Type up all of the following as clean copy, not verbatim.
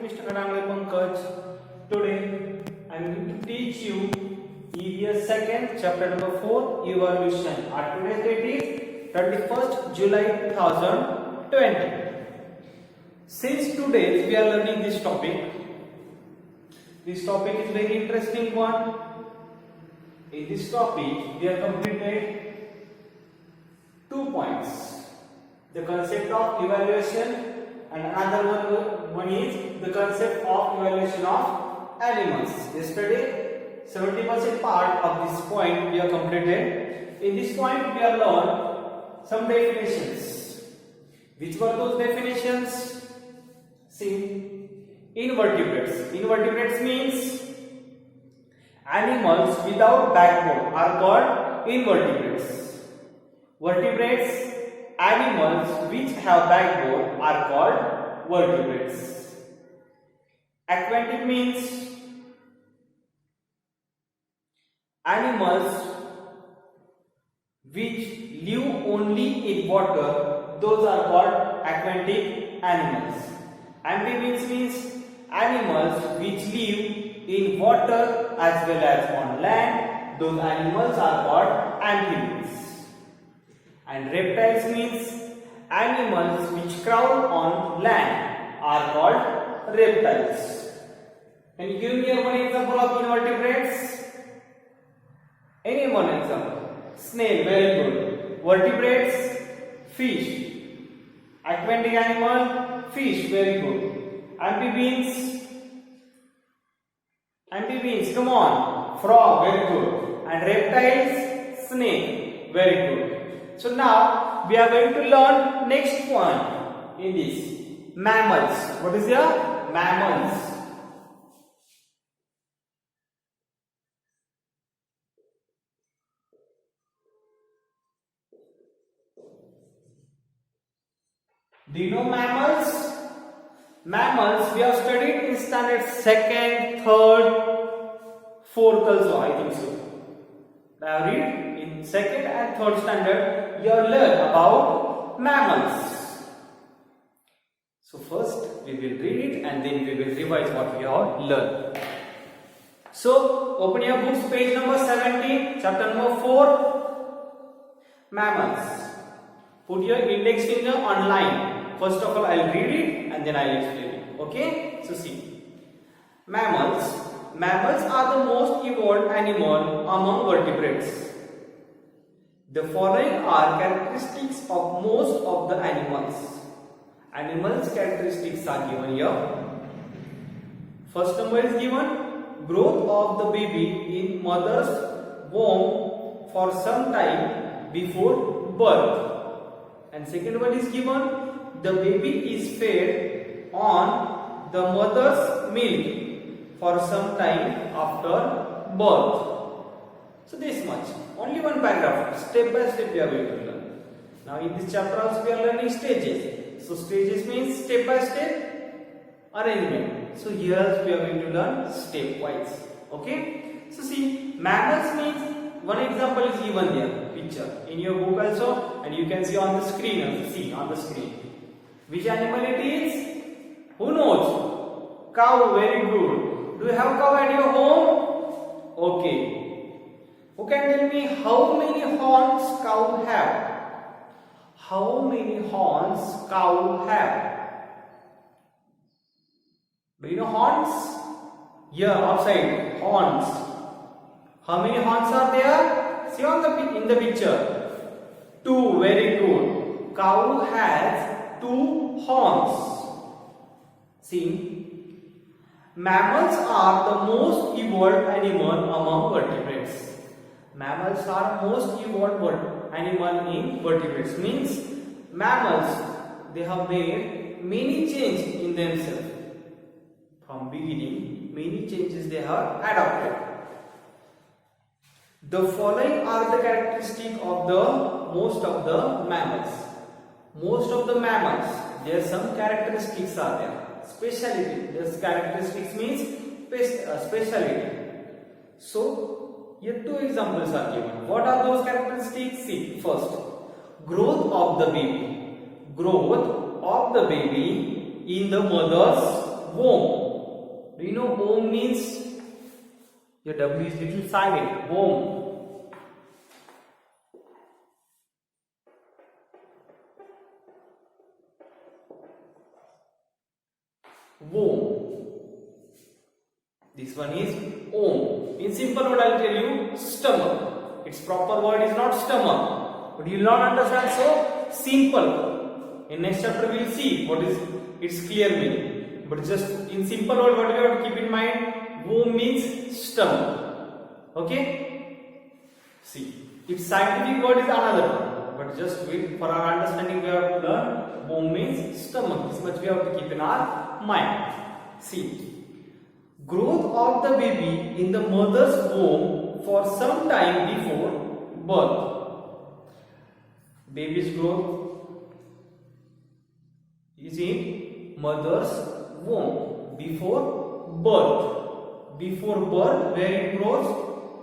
Mr. Kadangale Pankaj. Today I am going to teach you EVS second chapter number 4 evaluation. Our today's date is 31st July 2020. Since today we are learning this topic is very interesting one. In this topic we have completed 2 points. The concept of evaluation and another one is the concept of evaluation of animals. Yesterday 70% part of this point we have completed. In this point we have learned some definitions. Which were those definitions? See, invertebrates. Invertebrates means animals without backbone are called invertebrates. Vertebrates, animals which have backbone are called vertebrates. Aquatic means animals which live only in water, those are called aquatic animals. Amphibians means animals which live in water as well as on land, those animals are called amphibians. And reptiles means animals which crawl on land are called reptiles. Can you give me one example of invertebrates? Any one example? Snail, very good. Vertebrates, fish. Aquatic animal, fish, very good. Amphibians, come on. Frog, very good. And reptiles, snake, very good. So now we are going to learn next one in this. Mammals. What is your mammals? Do you know mammals? Mammals we have studied in standard 2nd, 3rd, 4th also, I think so. I have read in 2nd and 3rd standard you have learned about mammals. So first we will read it and then we will revise what we have learned. So open your books, page number 17, chapter number 4, mammals. Put your index finger on line. First of all I will read it and then I will explain it. Okay? So see. Mammals. Mammals are the most evolved animal among vertebrates. The following are characteristics of most of the animals. Animals' characteristics are given here. First number is given. Growth of the baby in mother's womb for some time before birth. And second one is given. The baby is fed on the mother's milk for some time after birth. So this much. Only one paragraph. Step by step we are going to learn. Now in this chapter also we are learning stages. So stages means step by step arrangement. So here we are going to learn stepwise. Okay. So see, mammals means one example is given there. Picture in your book also, and you can see on the screen also. See on the screen. Which animal it is? Who knows? Cow. Very good. Do you have cow at your home? Okay. Who can tell me how many horns cow have? How many horns cow have? Do you know horns? Here outside horns. How many horns are there? See on in the picture. 2. Very good. Cow has 2 horns. See. Mammals are the most evolved animal among vertebrates. Mammals are most evolved animal in vertebrates. Means mammals, they have made many changes in themselves. From beginning, many changes they have adopted. The following are the characteristics of the most of the mammals. Most of the mammals, there some characteristics are there. Speciality. This characteristics means speciality. So here 2 examples are given. What are those characteristics? See, first, growth of the baby. Growth of the baby in the mother's Worm. Do you know worm means? Your W is little silent. Worm. Worm. This one is worm. In simple word, I will tell you stomach. Its proper word is not stomach. But you will not understand, so simple. In next chapter we will see what is its clear meaning. But just in simple word, what you have to keep in mind, worm means stomach. Okay? See, its scientific word is another one. But just for our understanding, we have to learn worm means stomach. This much we have to keep in our mind. See. Growth of the baby in the mother's womb for some time before birth. Baby's growth is in mother's womb before birth. Before birth, where it grows?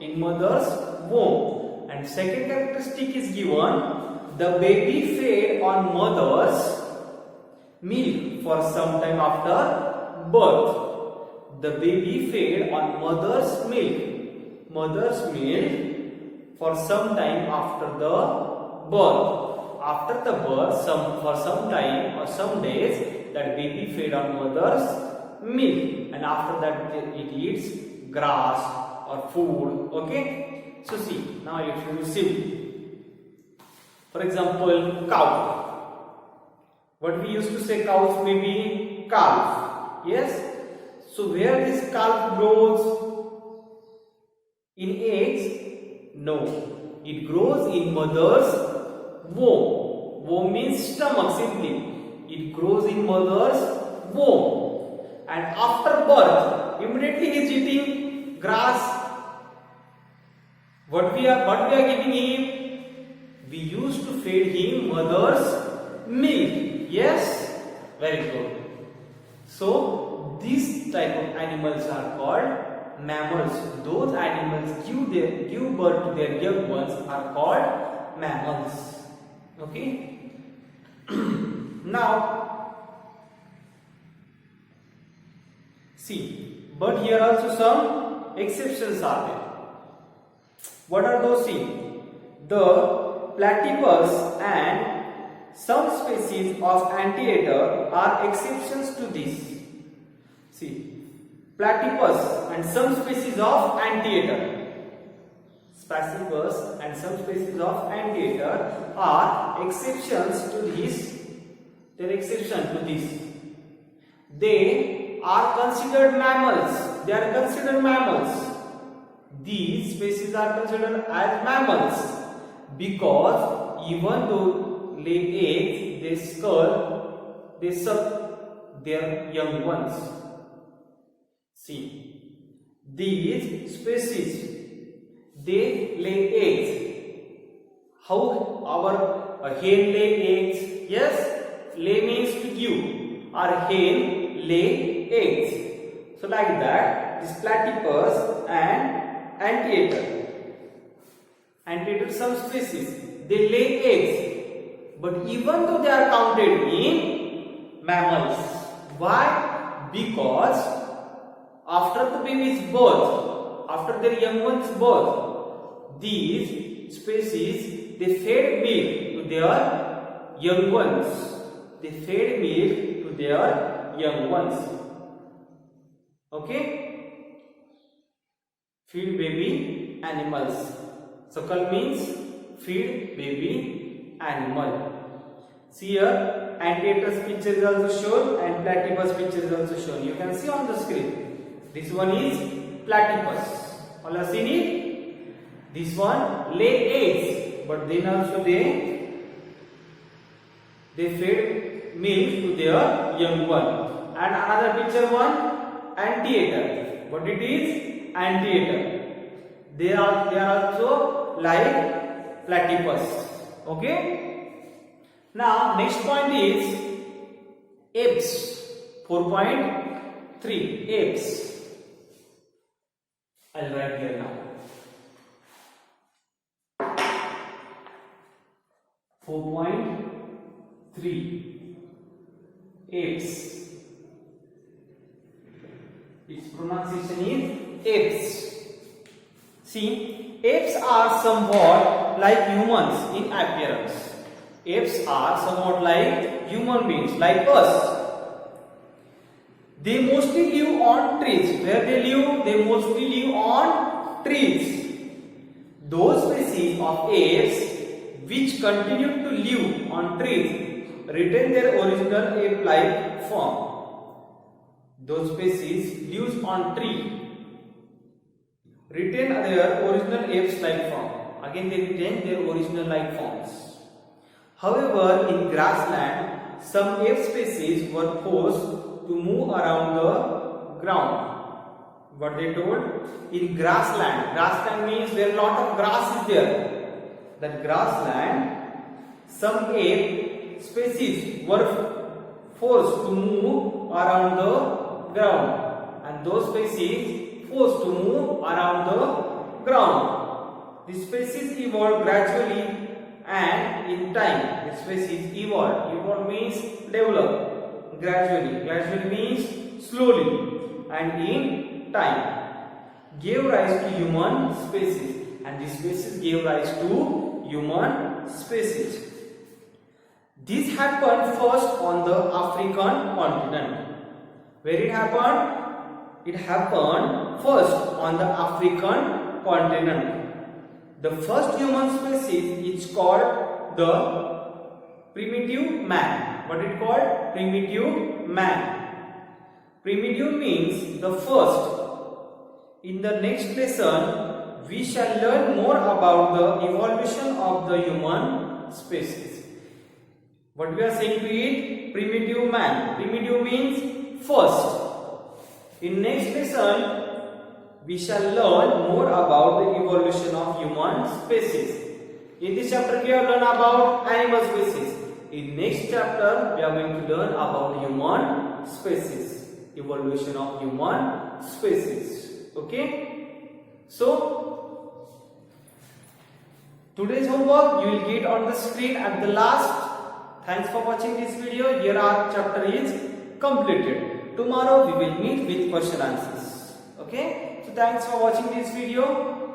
In mother's womb. And second characteristic is given, the baby fed on mother's milk for some time after birth. The baby fed on mother's milk for some time after the birth. After the birth, for some time or some days, that baby fed on mother's milk, and after that it eats grass or food. Okay, so see, now you should see. For example, cow. What we used to say, cows may be calf. Yes. So where this calf grows? In eggs? No. It grows in mother's womb. Womb means stomach simply. It grows in mother's womb. And after birth, immediately he is eating grass. What we are giving him? We used to feed him mother's milk. Yes? Very good. So these type of animals are called mammals. Those animals give birth to their young ones are called mammals. Okay. Now, see, but here also some exceptions are there. What are those? See, the platypus and some species of anteater are exceptions to this. See, platypus and some species of anteater. Platypus and some species of anteater are exceptions to this. They are exception to this. They are considered mammals. They are considered mammals. These species are considered as mammals because even though lay eggs, they suck their young ones. See, these species, they lay eggs. How our hen lay eggs? Yes, lay means to give. Our hen lay eggs. So like that, this platypus and anteater. Anteater, some species, they lay eggs. But even though they are counted in mammals. Why? Because after the baby's birth, after their young one's birth, these species, they fed milk to their young ones. They fed milk to their young ones. Okay? Feed baby animals. Suckle means feed baby animal. See here, anteater's picture is also shown and platypus picture is also shown. You can see on the screen. This one is platypus. All have seen it? This one lay eggs, but then also they fed milk to their young one. And another picture one, anteater. What it is? Anteater. They are also like platypus. Okay? Now next point is apes. 4.3 apes. I'll write here now. 4.3 apes. pronunciation is apes. See, apes are somewhat like humans in appearance. Apes are somewhat like human beings, like us. They mostly live on trees. Where they live? They mostly live on trees. Those species of apes which continue to live on trees retain their original ape-like form. Those species live on tree retain their original apes-like form. Again, they retain their original like forms. However, in grassland, some ape species were forced to move around the ground. What they told? In grassland. Grassland means where a lot of grass is there. That grassland, some ape species were forced to move around the ground. And those species forced to move around the ground. The species evolved gradually and in time. The species evolved. Evolved means develop. Gradually. Gradually means slowly. And in time. Gave rise to human species. And this species gave rise to human species. This happened first on the African continent. Where it happened? It happened first on the African continent. The first human species is called the primitive man. What it called? Primitive man. Primitive means the first. In the next lesson, we shall learn more about the evolution of the human species. What we are saying to it? Primitive man. Primitive means first. In next lesson, we shall learn more about the evolution of human species. In this chapter, we have learned about animal species. In next chapter, we are going to learn about human species. Evolution of human species. Okay? So, today's homework you will get on the screen at the last. Thanks for watching this video. Here our chapter is completed. Tomorrow we will meet with question answers. Okay? So thanks for watching this video.